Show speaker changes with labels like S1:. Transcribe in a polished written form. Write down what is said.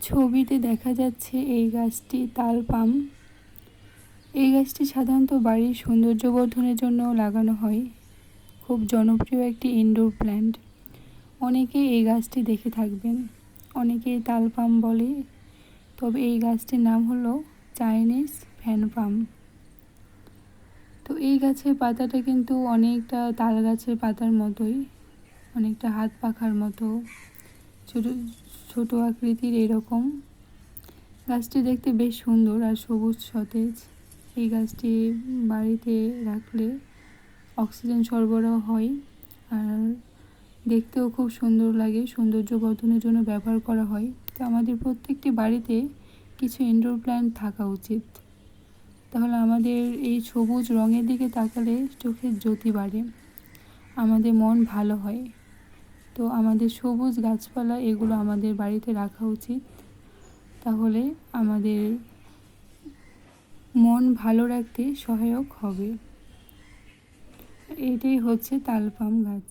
S1: ছবিতে দেখা যাচ্ছে এই গাছটি তাল পাম। এই গাছটি সাধারণত বাড়ির সৌন্দর্য বর্ধনের জন্য লাগানো হয়। খুব জনপ্রিয় একটি ইনডোর প্ল্যান্ট। অনেকেই এই গাছটি দেখে থাকবেন, অনেকেই তাল পাম বলে, তবে এই গাছটির নাম হলো চাইনিজ ফ্যান পাম। তো এই গাছের পাতাটা কিন্তু অনেকটা তাল গাছের পাতার মতোই, অনেকটা হাত পাখার মতো ছোট ছোট আকৃতির এরকম। গাছটি দেখতে বেশ সুন্দর আর সবুজ সতেজ। এই গাছটি বাড়িতে রাখলে অক্সিজেন সরবরাহ হয় আর দেখতেও খুব সুন্দর লাগে, সৌন্দর্য বর্ধনের জন্য ব্যবহার করা হয়। তো আমাদের প্রত্যেকটি বাড়িতে কিছু ইনডোর প্ল্যান্ট থাকা উচিত, তাহলে আমাদের এই সবুজ রঙের দিকে তাকালে চোখের জ্যোতি বাড়ে, আমাদের মন ভালো হয়। তো আমাদের সবুজ গাছপালা এগুলো আমাদের বাড়িতে রাখা উচিত, তাহলে আমাদের মন ভালো রাখতে সহায়ক হবে। এটাই হচ্ছে তাল পাম গাছ।